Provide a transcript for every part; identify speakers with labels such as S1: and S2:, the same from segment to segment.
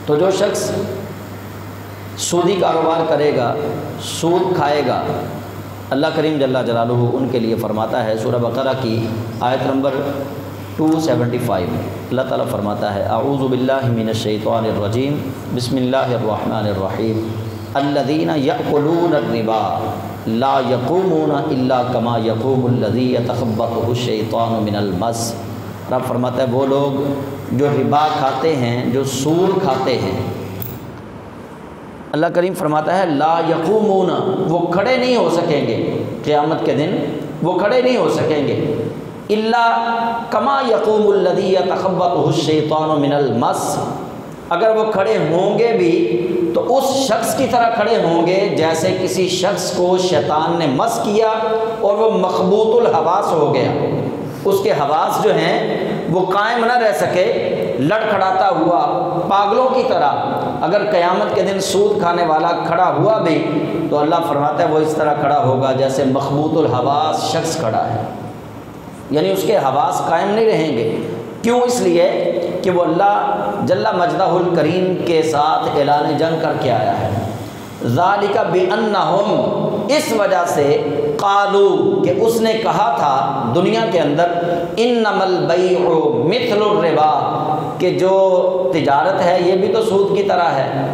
S1: تو جو شخص سودی کاروبار کرے گا، سود کھائے گا، اللہ کریم جل جلالہ ان کے لیے فرماتا ہے سورہ بقرہ کی آیت نمبر 275، اللہ تعالیٰ فرماتا ہے اعوذ باللہ من الشیطان الرجیم بسم اللہ الرحمن الرحیم الذین یأکلون الربا لا یقومون الا کما یقوم الذی یتخبطہ الشیطان من المس۔ رب فرماتا ہے وہ لوگ جو ربا کھاتے ہیں، جو سود کھاتے ہیں، اللہ کریم فرماتا ہے لا یقومون، وہ کھڑے نہیں ہو سکیں گے قیامت کے دن، وہ کھڑے نہیں ہو سکیں گے، الا کما یقوم الذی یتخبطہ الشیطان من المس، اگر وہ کھڑے ہوں گے بھی تو اس شخص کی طرح کھڑے ہوں گے جیسے کسی شخص کو شیطان نے مس کیا اور وہ مخبوط الحواس ہو گیا، اس کے حواس جو ہیں وہ قائم نہ رہ سکے، لڑکھڑاتا ہوا پاگلوں کی طرح اگر قیامت کے دن سود کھانے والا کھڑا ہوا بھی تو اللہ فرماتا ہے وہ اس طرح کھڑا ہوگا جیسے مخبوط الحواس شخص کھڑا ہے، یعنی اس کے حواس قائم نہیں رہیں گے۔ کیوں؟ اس لیے کہ وہ اللہ جل مجدہ الکریم کے ساتھ اعلان جنگ کر کے آیا ہے۔ ذالک بانہم، اس وجہ سے قالو کہ اس نے کہا تھا دنیا کے اندر انما البیع مثل الربا، کہ جو تجارت ہے یہ بھی تو سود کی طرح ہے،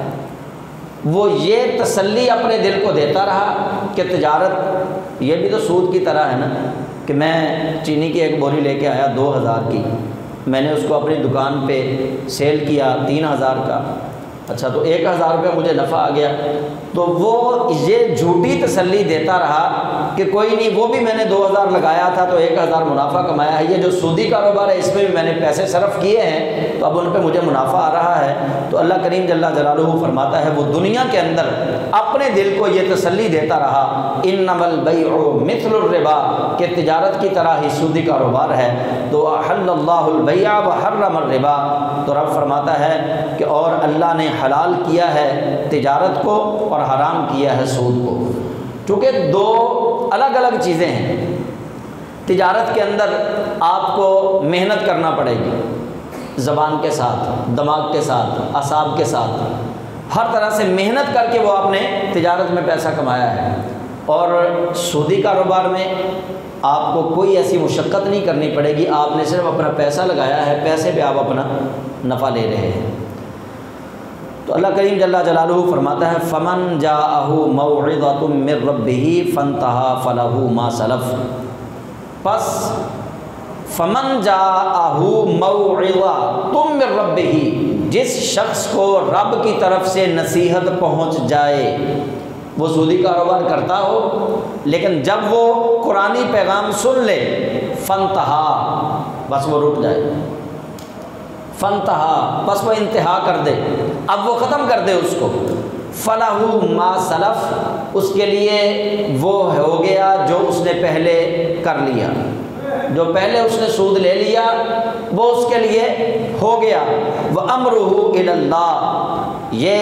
S1: وہ یہ تسلی اپنے دل کو دیتا رہا کہ تجارت یہ بھی تو سود کی طرح ہے نا، کہ میں چینی کی ایک بوری لے کے آیا 2000 کی، میں نے اس کو اپنی دکان پہ سیل کیا 3000 کا، اچھا تو 1000 روپے مجھے نفع آ گیا، تو وہ یہ جھوٹی تسلی دیتا رہا کہ کوئی نہیں، وہ بھی میں نے 2000 لگایا تھا تو 1000 منافع کمایا ہے، یہ جو سودی کاروبار ہے اس میں بھی میں نے پیسے صرف کیے ہیں تو اب ان پہ مجھے منافع آ رہا ہے۔ تو اللہ کریم جل جلالہ فرماتا ہے وہ دنیا کے اندر اپنے دل کو یہ تسلی دیتا رہا انما البیع مثل الربا، کہ تجارت کی طرح ہی سودی کاروبار ہے، تو احل اللہ البیع وحرم الربا، تو رب فرماتا ہے کہ اور اللہ نے حلال کیا ہے تجارت کو اور حرام کیا ہے سود کو، چونکہ دو الگ الگ چیزیں ہیں۔ تجارت کے اندر آپ کو محنت کرنا پڑے گی، زبان کے ساتھ، دماغ کے ساتھ، اعصاب کے ساتھ، ہر طرح سے محنت کر کے وہ آپ نے تجارت میں پیسہ کمایا ہے۔ اور سودی کاروبار میں آپ کو کوئی ایسی مشقت نہیں کرنی پڑے گی، آپ نے صرف اپنا پیسہ لگایا ہے، پیسے پہ آپ اپنا نفع لے رہے ہیں۔ تو اللہ کریم جل جلالہ فرماتا ہے فمن جاءہ موعظۃ من ربہ فانتہی فلہ ما سلف، پس فمن جاءہ موعظۃ من ربہ، جس شخص کو رب کی طرف سے نصیحت پہنچ جائے، وہ سودی کاروبار کرتا ہو لیکن جب وہ قرآنی پیغام سن لے فانتہا، بس وہ رک جائے، فانتہا بس وہ انتہا کر دے، اب وہ ختم کر دے اس کو، فلہ ما سلف، اس کے لیے وہ ہو گیا جو اس نے پہلے کر لیا، جو پہلے اس نے سود لے لیا وہ اس کے لیے ہو گیا، وَأَمْرُهُ إِلَى اللَّهِ، یہ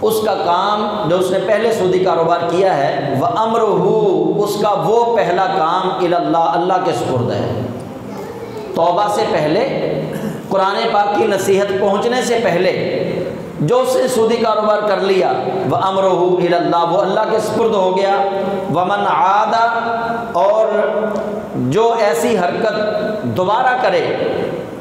S1: اس کا کام جو اس نے پہلے سودی کاروبار کیا ہے، وَأَمْرُهُ، اس کا وہ پہلا کام إِلَى اللَّهِ، اللہ کے سپرد ہے۔ توبہ سے پہلے، قرآن پاک کی نصیحت پہنچنے سے پہلے جو اس نے سودی کاروبار کر لیا، وَأَمْرُهُ إِلَى اللَّهِ، وہ اللہ کے سپرد ہو گیا، وَمَنْ عَادَ، اور جو ایسی حرکت دوبارہ کرے،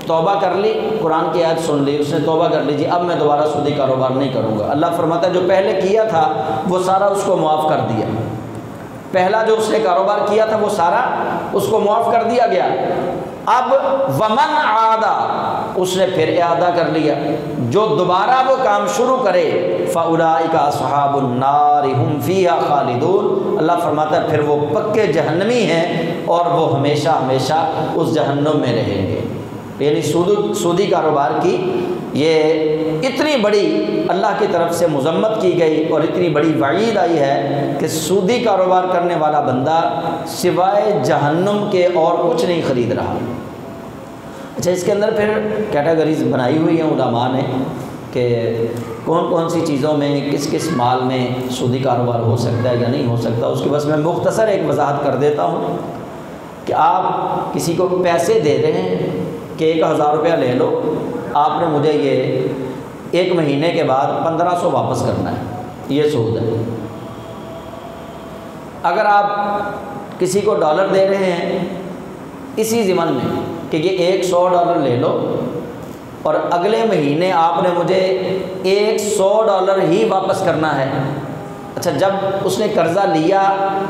S1: توبہ کر لی، قرآن کی آیت سن لی، اس نے توبہ کر لی، جی اب میں دوبارہ سودی کاروبار نہیں کروں گا، اللہ فرماتا ہے جو پہلے کیا تھا وہ سارا اس کو معاف کر دیا، پہلا جو اس نے کاروبار کیا تھا وہ سارا اس کو معاف کر دیا گیا، اب ومن عادا، اس نے پھر اعادہ کر لیا، جو دوبارہ وہ کام شروع کرے، فاولئک اصحاب النار ہم فیہا خالدون، اللہ فرماتا ہے پھر وہ پکے جہنمی ہیں اور وہ ہمیشہ ہمیشہ اس جہنم میں رہیں گے۔ یعنی سودی کاروبار کی یہ اتنی بڑی اللہ کی طرف سے مذمت کی گئی اور اتنی بڑی وعید آئی ہے کہ سودی کاروبار کرنے والا بندہ سوائے جہنم کے اور کچھ نہیں خرید رہا۔ اچھا، اس کے اندر پھر کیٹیگریز بنائی ہوئی ہیں علماء نے کہ کون کون سی چیزوں میں، کس کس مال میں سودی کاروبار ہو سکتا ہے یا نہیں ہو سکتا، اس کی بس میں مختصر ایک وضاحت کر دیتا ہوں کہ آپ کسی کو پیسے دے رہے ہیں کہ 1000 روپیہ لے لو، آپ نے مجھے یہ 1 مہینے کے بعد 1500 واپس کرنا ہے، یہ سود ہے۔ اگر آپ کسی کو ڈالر دے رہے ہیں اسی ضمن میں کہ یہ $100 لے لو اور اگلے مہینے آپ نے مجھے $100 ہی واپس کرنا ہے، اچھا جب اس نے قرضہ لیا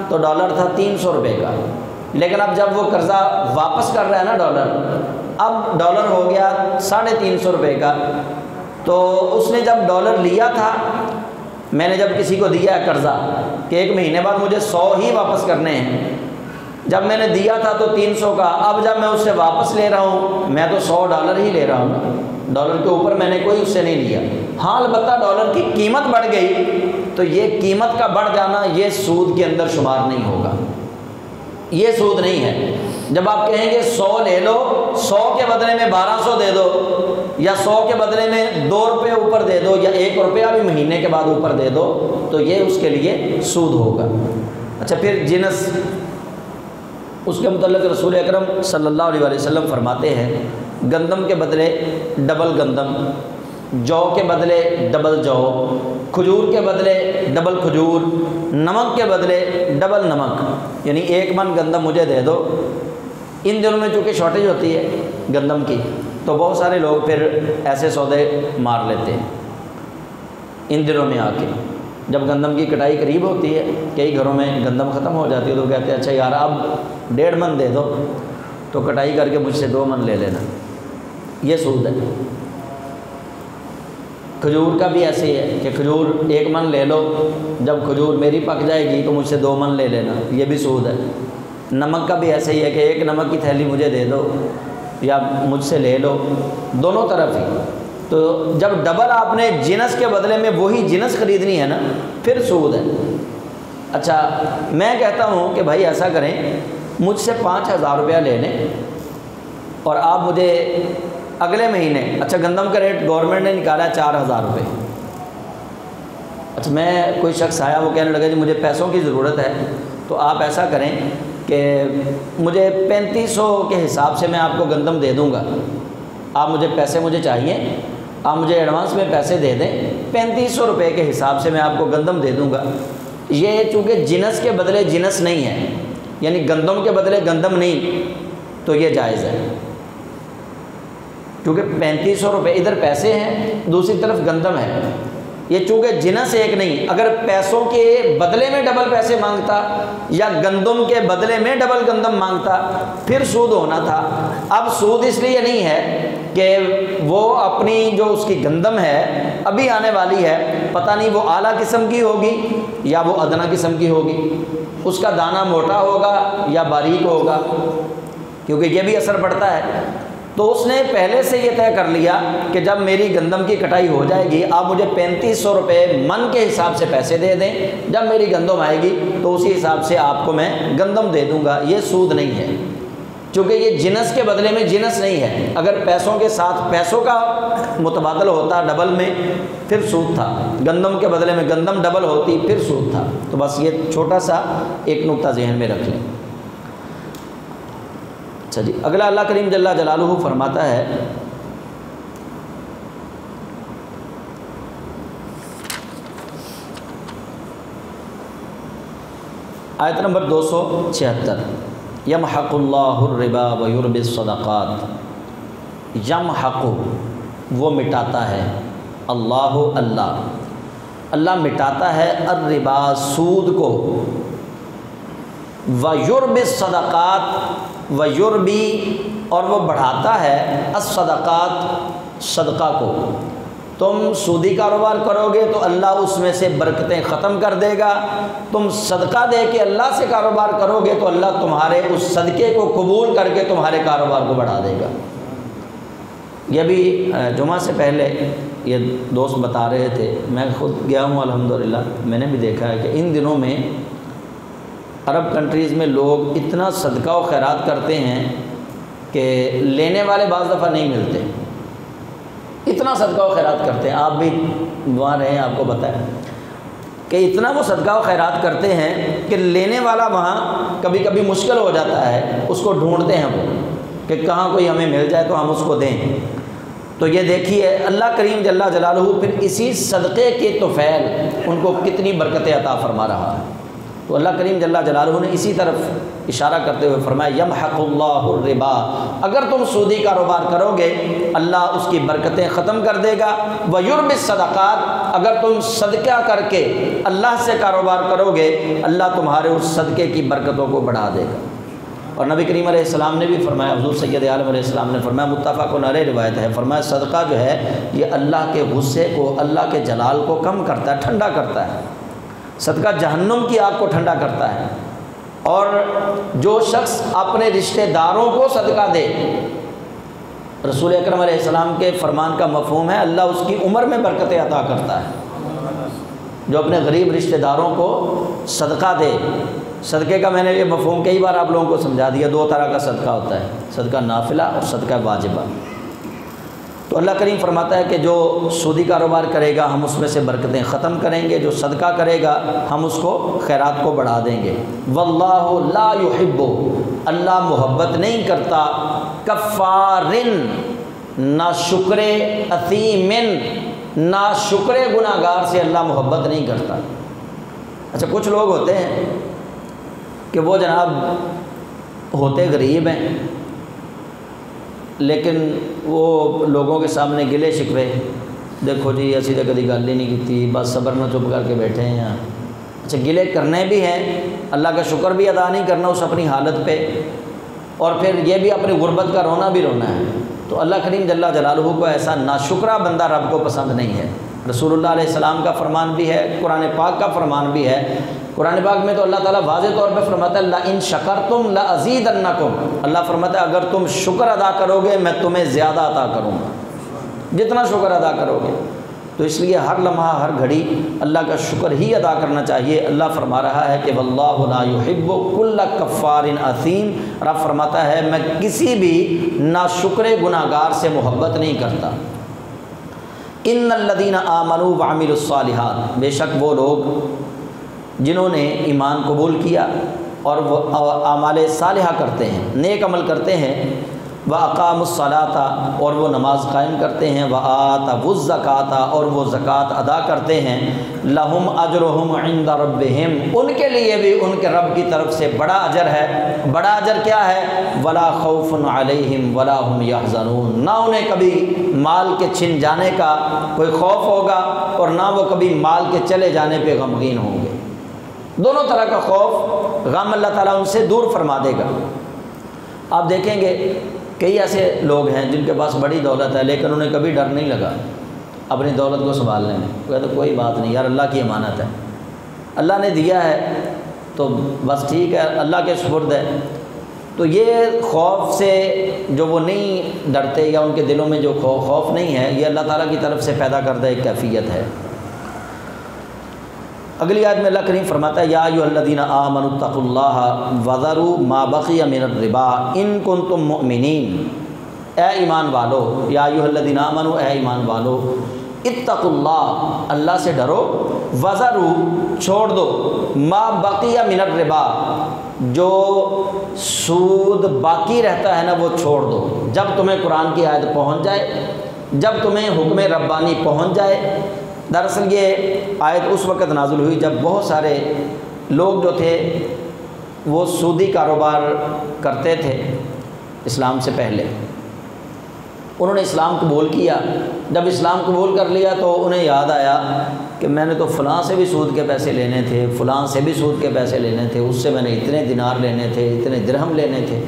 S1: تو ڈالر تھا 300 روپے کا، لیکن اب جب وہ قرضہ واپس کر رہا ہے نا ڈالر، اب ڈالر ہو گیا 350 روپے کا، تو اس نے جب ڈالر لیا تھا، میں نے جب کسی کو دیا ہے قرضہ کہ 1 مہینے بعد مجھے 100 ہی واپس کرنے ہیں، جب میں نے دیا تھا تو 300 کا، اب جب میں اس سے واپس لے رہا ہوں میں تو $100 ہی لے رہا ہوں، ڈالر کے اوپر میں نے کوئی اس سے نہیں لیا۔ ہاں البتہ ڈالر کی قیمت بڑھ گئی تو یہ قیمت کا بڑھ جانا یہ سود کے اندر شمار نہیں ہوگا، یہ سود نہیں ہے۔ جب آپ کہیں گے 100 لے لو، 100 کے بدلے میں 1200 دے دو، یا 100 کے بدلے میں 2 روپے اوپر دے دو، یا 1 روپیہ بھی مہینے کے بعد اوپر دے دو، تو یہ اس کے لیے سود ہوگا۔ اچھا پھر جنس، اس کے متعلق رسول اکرم صلی اللہ علیہ وسلم فرماتے ہیں گندم کے بدلے ڈبل گندم، جو کے بدلے ڈبل جو، کھجور کے بدلے ڈبل کھجور، نمک کے بدلے ڈبل نمک، یعنی 1 من گندم مجھے دے دو۔ ان دنوں میں چونکہ شارٹیج ہوتی ہے گندم کی تو بہت سارے لوگ پھر ایسے سودے مار لیتے ہیں ان دنوں میں آ کے، جب گندم کی کٹائی قریب ہوتی ہے، کئی گھروں میں گندم ختم ہو جاتی ہے تو کہتے ہیں اچھا یار اب 1.5 من دے دو، تو کٹائی کر کے مجھ سے 2 من لے لینا، یہ سود ہے۔ کھجور کا بھی ایسے ہی ہے کہ کھجور 1 من لے لو، جب کھجور میری پک جائے گی تو مجھ سے 2 من لے لینا، یہ بھی سود ہے۔ نمک کا بھی ایسے ہی ہے کہ 1 نمک کی تھیلی مجھے دے دو یا مجھ سے لے لو، دونوں طرف ہی۔ تو جب ڈبل آپ نے جنس کے بدلے میں وہی جنس خریدنی ہے نا، پھر سود ہے۔ اچھا میں کہتا ہوں کہ بھائی ایسا کریں، مجھ سے 5000 روپیہ لے لیں اور آپ مجھے اگلے مہینے، اچھا گندم کا ریٹ گورنمنٹ نے نکالا ہے 4000 روپے، اچھا میں کوئی شخص آیا وہ کہنے لگا جی مجھے پیسوں کی ضرورت ہے، تو آپ ایسا کریں کہ مجھے 3500 کے حساب سے میں آپ کو گندم دے دوں گا، آپ مجھے پیسے مجھے چاہیے، آپ مجھے ایڈوانس میں پیسے دے دیں، 3500 روپے کے حساب سے میں آپ کو گندم دے دوں گا۔ یہ چونکہ جنس کے بدلے جنس نہیں ہے، یعنی گندم کے بدلے گندم نہیں، تو یہ جائز ہے، کیونکہ 3500 روپے ادھر پیسے ہیں، دوسری طرف گندم ہے، یہ چونکہ جنس ایک نہیں، اگر پیسوں کے بدلے میں ڈبل پیسے مانگتا یا گندم کے بدلے میں ڈبل گندم مانگتا پھر سود ہونا تھا۔ اب سود اس لیے نہیں ہے کہ وہ اپنی جو اس کی گندم ہے ابھی آنے والی ہے، پتہ نہیں وہ اعلیٰ قسم کی ہوگی یا وہ ادنا قسم کی ہوگی، اس کا دانہ موٹا ہوگا یا باریک ہوگا، کیونکہ یہ بھی اثر پڑتا ہے۔ تو اس نے پہلے سے یہ طے کر لیا کہ جب میری گندم کی کٹائی ہو جائے گی آپ مجھے 3500 روپے من کے حساب سے پیسے دے دیں، جب میری گندم آئے گی تو اسی حساب سے آپ کو میں گندم دے دوں گا، یہ سود نہیں ہے، چونکہ یہ جنس کے بدلے میں جنس نہیں ہے۔ اگر پیسوں کے ساتھ پیسوں کا متبادل ہوتا ڈبل میں پھر سود تھا، گندم کے بدلے میں گندم ڈبل ہوتی پھر سود تھا۔ تو بس یہ چھوٹا سا ایک نقطہ ذہن میں رکھ لیں۔ اچھا جی، اگلا اللہ کریم جل جلالہ فرماتا ہے آیت نمبر 276، یمحق اللہ الربا ویربی الصدقات، یمحق وہ مٹاتا ہے، اللہ مٹاتا ہے الربا سود کو، ویربی الصدقات ویربی اور وہ بڑھاتا ہے الصدقات صدقہ کو۔ تم سودی کاروبار کرو گے تو اللہ اس میں سے برکتیں ختم کر دے گا، تم صدقہ دے کے اللہ سے کاروبار کرو گے تو اللہ تمہارے اس صدقے کو قبول کر کے تمہارے کاروبار کو بڑھا دے گا۔ یہ بھی جمعہ سے پہلے یہ دوست بتا رہے تھے، میں خود گیا ہوں الحمدللہ، میں نے بھی دیکھا ہے کہ ان دنوں میں عرب کنٹریز میں لوگ اتنا صدقہ و خیرات کرتے ہیں کہ لینے والے بعض دفعہ نہیں ملتے، اتنا صدقہ و خیرات کرتے ہیں۔ آپ بھی وہاں رہے ہیں، آپ کو پتہ ہے کہ اتنا وہ صدقہ و خیرات کرتے ہیں کہ لینے والا وہاں کبھی کبھی مشکل ہو جاتا ہے، اس کو ڈھونڈتے ہیں وہ کہ کہاں کوئی ہمیں مل جائے تو ہم اس کو دیں۔ تو یہ دیکھیے اللہ کریم جل جلالہ پھر اسی صدقے کے طفیل ان کو کتنی برکتیں عطا فرما رہا ہے۔ تو اللہ کریم جل جلالہ نے اسی طرف اشارہ کرتے ہوئے فرمایا یمحق اللہ الربا، اگر تم سودی کاروبار کرو گے اللہ اس کی برکتیں ختم کر دے گا، ویربی الصدقات، اگر تم صدقہ کر کے اللہ سے کاروبار کرو گے اللہ تمہارے اس صدقے کی برکتوں کو بڑھا دے گا۔ اور نبی کریم علیہ السلام نے بھی فرمایا، حضور سید عالم علیہ السلام نے فرمایا، متفق علیہ روایت ہے، فرمایا صدقہ جو ہے یہ اللہ کے غصے کو، اللہ کے جلال کو کم کرتا ہے، ٹھنڈا کرتا ہے۔ صدقہ جہنم کی آگ کو ٹھنڈا کرتا ہے۔ اور جو شخص اپنے رشتہ داروں کو صدقہ دے، رسول اکرم علیہ السلام کے فرمان کا مفہوم ہے اللہ اس کی عمر میں برکتیں عطا کرتا ہے۔ جو اپنے غریب رشتہ داروں کو صدقہ دے، صدقے کا میں نے یہ مفہوم کئی بار آپ لوگوں کو سمجھا دیا، دو طرح کا صدقہ ہوتا ہے، صدقہ نافلہ اور صدقہ واجبہ۔ تو اللہ کریم فرماتا ہے کہ جو سودی کاروبار کرے گا ہم اس میں سے برکتیں ختم کریں گے، جو صدقہ کرے گا ہم اس کو خیرات کو بڑھا دیں گے۔ واللہ لا یحب، اللہ محبت نہیں کرتا، کفارن، نا شکر اثیمن، نا شکر گناہ گار سے اللہ محبت نہیں کرتا۔ اچھا کچھ لوگ ہوتے ہیں کہ وہ جناب ہوتے غریب ہیں لیکن وہ لوگوں کے سامنے گلے شکوے، دیکھو جی اسی تو کبھی گل ہی نہیں کی، بس صبر نہ چپ کر کے بیٹھے ہیں یہاں۔ اچھا گلے کرنے بھی ہیں، اللہ کا شکر بھی ادا نہیں کرنا اس اپنی حالت پہ، اور پھر یہ بھی اپنی غربت کا رونا بھی رونا ہے۔ تو اللہ کریم جل جلالہ کو ایسا ناشکرہ بندہ رب کو پسند نہیں ہے۔ رسول اللہ علیہ السلام کا فرمان بھی ہے، قرآن پاک کا فرمان بھی ہے۔ قرآن پاک میں تو اللہ تعالیٰ واضح طور پہ فرماتا ہے لَئِن شَكَرْتُمْ لَأَزِيدَنَّكُمْ، اللہ فرماتا ہے اگر تم شکر ادا کرو گے میں تمہیں زیادہ عطا کروں گا، جتنا شکر ادا کرو گے۔ تو اس لیے ہر لمحہ ہر گھڑی اللہ کا شکر ہی ادا کرنا چاہیے۔ اللہ فرما رہا ہے کہ واللہ لا یحب کل کفار اثیم، رب فرماتا ہے میں کسی بھی ناشکر گناہ گار سے محبت نہیں کرتا۔ ان الذین آمنوا وعملوا الصالحات، بے شک وہ لوگ جنہوں نے ایمان قبول کیا اور وہ اعمال صالحہ کرتے ہیں، نیک عمل کرتے ہیں، وَأَقَامُوا الصَّلَاةَ اور وہ نماز قائم کرتے ہیں، وَآتَوُا الزَّكَاةَ اور وہ زکوٰۃ ادا کرتے ہیں، لَهُمْ أَجْرُهُمْ عِنْدَ رَبِّهِمْ ان کے لیے بھی ان کے رب کی طرف سے بڑا اجر ہے۔ بڑا اجر کیا ہے؟ وَلَا خَوْفٌ عَلَيْهِمْ وَلَا هُمْ يَحْزَنُونَ، نہ انہیں کبھی مال کے چھن جانے کا کوئی خوف ہوگا اور نہ وہ کبھی مال کے چلے جانے پہ غمگین ہوں گے۔ دونوں طرح کا خوف غم اللہ تعالیٰ ان سے دور فرما دے گا۔ آپ دیکھیں گے کئی ایسے لوگ ہیں جن کے پاس بڑی دولت ہے لیکن انہیں کبھی ڈر نہیں لگا اپنی دولت کو سنبھالنے میں، کہتے کوئی بات نہیں یار اللہ کی امانت ہے، اللہ نے دیا ہے تو بس ٹھیک ہے اللہ کے سپرد ہے۔ تو یہ خوف سے جو وہ نہیں ڈرتے یا ان کے دلوں میں جو خوف نہیں ہے یہ اللہ تعالیٰ کی طرف سے پیدا کردہ ایک کیفیت ہے۔ اگلی آیت میں اللہ کریم فرماتا ہے یا ایھا الذین آمنوا اتقوا اللہ وذروا ما بقی من الربا ان کنتم مؤمنین، اے ایمان والو، یا ایھا الذین آمنوا اے ایمان والو، اتقوا اللہ اللہ سے ڈرو، وذروا چھوڑ دو، ما بقی من الربا جو سود باقی رہتا ہے نا وہ چھوڑ دو۔ جب تمہیں قرآن کی آیت پہنچ جائے، جب تمہیں حکم ربانی پہنچ جائے، دراصل یہ آیت اس وقت نازل ہوئی جب بہت سارے لوگ جو تھے وہ سودی کاروبار کرتے تھے اسلام سے پہلے، انہوں نے اسلام قبول کیا۔ جب اسلام قبول کر لیا تو انہیں یاد آیا کہ میں نے تو فلاں سے بھی سود کے پیسے لینے تھے، فلاں سے بھی سود کے پیسے لینے تھے، اس سے میں نے اتنے دینار لینے تھے، اتنے درہم لینے تھے۔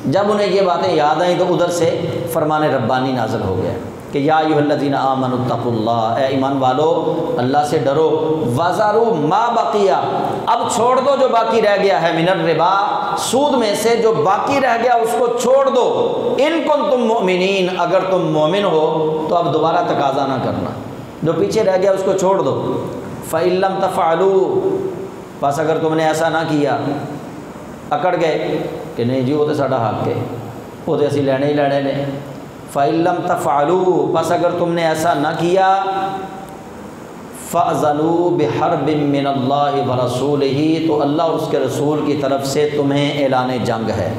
S1: جب انہیں یہ باتیں یاد آئیں تو ادھر سے فرمان ربانی نازل ہو گیا کہ یا ایھا الذین آمنوا اتقوا اللہ، اے ایمان والو اللہ سے ڈرو، وذروا ما بقی اب چھوڑ دو جو باقی رہ گیا ہے، من الربا سود میں سے جو باقی رہ گیا اس کو چھوڑ دو، ان کنتم مؤمنین اگر تم مومن ہو تو اب دوبارہ تقاضا نہ کرنا، جو پیچھے رہ گیا اس کو چھوڑ دو۔ فإن لم تفعلوا بس اگر تم نے ایسا نہ کیا، اکڑ گئے کہ نہیں جی وہ تو ساڈا حق ہے، وہ تو اسی لینے ہی لینے نے، فإن لم تفعلوا بس اگر تم نے ایسا نہ کیا، فأذنوا بحرب من اللہ ورسولہ تو اللہ اور اس کے رسول کی طرف سے تمہیں اعلان جنگ ہے۔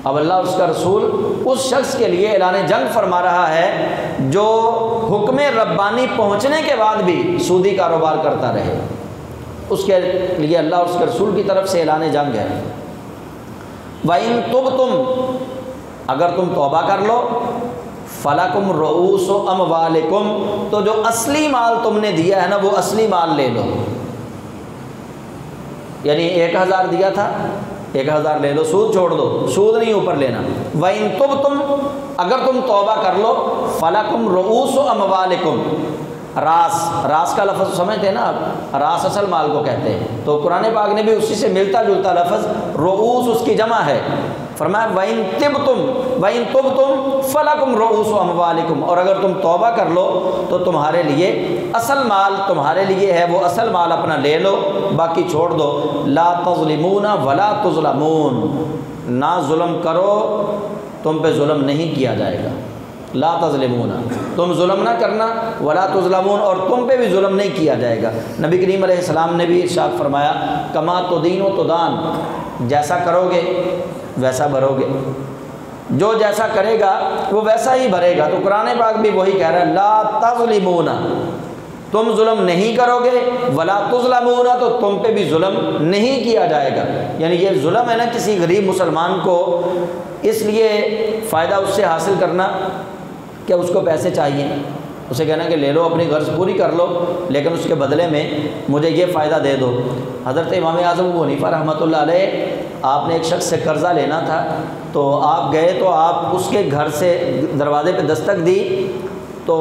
S1: اب اللہ اس کا رسول اس شخص کے لیے اعلان جنگ فرما رہا ہے جو حکم ربانی پہنچنے کے بعد بھی سودی کاروبار کرتا رہے، اس کے لیے اللہ اور اس کے رسول کی طرف سے اعلان جنگ ہے۔ وَإِن تُبْتُمْ، اگر تم توبہ کر لو، فَلَكُمْ رُؤُوسُ أَمْوَالِكُمْ، تو جو اصلی مال تم نے دیا ہے نا وہ اصلی مال لے لو، یعنی 1000 دیا تھا 1000 لے لو، سود چھوڑ دو، سود نہیں اوپر لینا۔ وَإِن تُبْتُمْ، اگر تم توبہ کر لو، فَلَكُمْ رُؤُوسُ أَمْوَالِكُمْ، راس کا لفظ سمجھتے ہیں نا آپ، راس اصل مال کو کہتے ہیں، تو قرآن پاک نے بھی اسی سے ملتا جلتا لفظ رؤوس اس کی جمع ہے، فرمایا وَإِن تُبْتُمْ فَلَكُمْ رُؤُوسُ أَمْوَالِكُمْ، اور اگر تم توبہ کر لو تو تمہارے لیے اصل مال تمہارے لیے ہے، وہ اصل مال اپنا لے لو، باقی چھوڑ دو۔ لا تظلمون ولا تظلمون، نہ ظلم کرو، تم پہ ظلم نہیں کیا جائے گا۔ لا تظلمون، تم ظلم نہ کرنا، ولا تظلمون، اور تم پہ بھی ظلم نہیں کیا جائے گا۔ نبی کریم علیہ السلام نے بھی ارشاد فرمایا کما تدین و تدان، جیسا کرو گے ویسا بھرو گے، جو جیسا کرے گا وہ ویسا ہی بھرے گا۔ تو قرآن پاک بھی وہی کہہ رہا ہے لا تظلمون، تم ظلم نہیں کرو گے، ولا تظلمون، تو تم پہ بھی ظلم نہیں کیا جائے گا۔ یعنی یہ ظلم ہے نا کسی غریب مسلمان کو اس لیے فائدہ اس سے حاصل کرنا کہ اس کو پیسے چاہیے، اسے کہنا کہ لے لو اپنی غرض پوری کر لو، لیکن اس کے بدلے میں مجھے یہ فائدہ دے دو۔ حضرت امام اعظم ابو حنیفہ رحمۃ اللہ علیہ، آپ نے ایک شخص سے قرضہ لینا تھا، تو آپ گئے تو آپ اس کے گھر سے دروازے پہ دستک دی، تو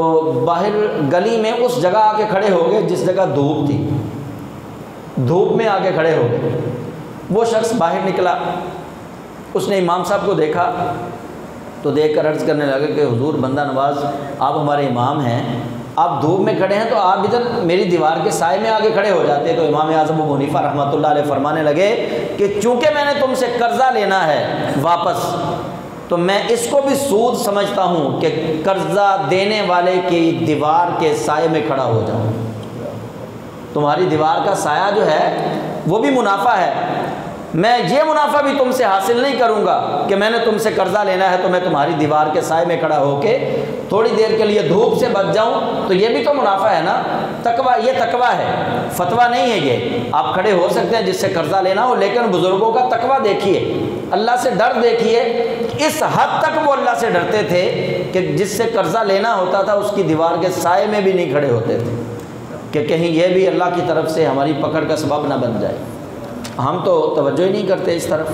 S1: باہر گلی میں اس جگہ آ کے کھڑے ہو گئے جس جگہ دھوپ تھی، دھوپ میں آ کے کھڑے ہو گئے۔ وہ شخص باہر نکلا، اس نے امام صاحب کو دیکھا تو دیکھ کر عرض کرنے لگا کہ حضور بندہ نواز آپ ہمارے امام ہیں، آپ دھوپ میں کھڑے ہیں تو آپ ادھر میری دیوار کے سائے میں آگے کھڑے ہو جاتے۔ تو امام اعظم ابو حنیفہ رحمۃ اللہ علیہ فرمانے لگے کہ چونکہ میں نے تم سے قرضہ لینا ہے واپس، تو میں اس کو بھی سود سمجھتا ہوں کہ قرضہ دینے والے کی دیوار کے سائے میں کھڑا ہو جاؤں۔ تمہاری دیوار کا سایہ جو ہے وہ بھی منافع ہے، میں یہ منافع بھی تم سے حاصل نہیں کروں گا کہ میں نے تم سے قرضہ لینا ہے تو میں تمہاری دیوار کے سائے میں کھڑا ہو کے تھوڑی دیر کے لیے دھوپ سے بچ جاؤں، تو یہ بھی تو منافع ہے نا۔ تقویٰ، یہ تقویٰ ہے، فتویٰ نہیں ہے یہ۔ آپ کھڑے ہو سکتے ہیں جس سے قرضہ لینا ہو، لیکن بزرگوں کا تقویٰ دیکھیے، اللہ سے ڈر دیکھیے، اس حد تک وہ اللہ سے ڈرتے تھے کہ جس سے قرضہ لینا ہوتا تھا اس کی دیوار کے سائے میں بھی نہیں کھڑے ہوتے تھے کہ کہیں یہ بھی اللہ کی طرف سے ہماری پکڑ کا سبب نہ بن جائے۔ ہم تو توجہ ہی نہیں کرتے اس طرف۔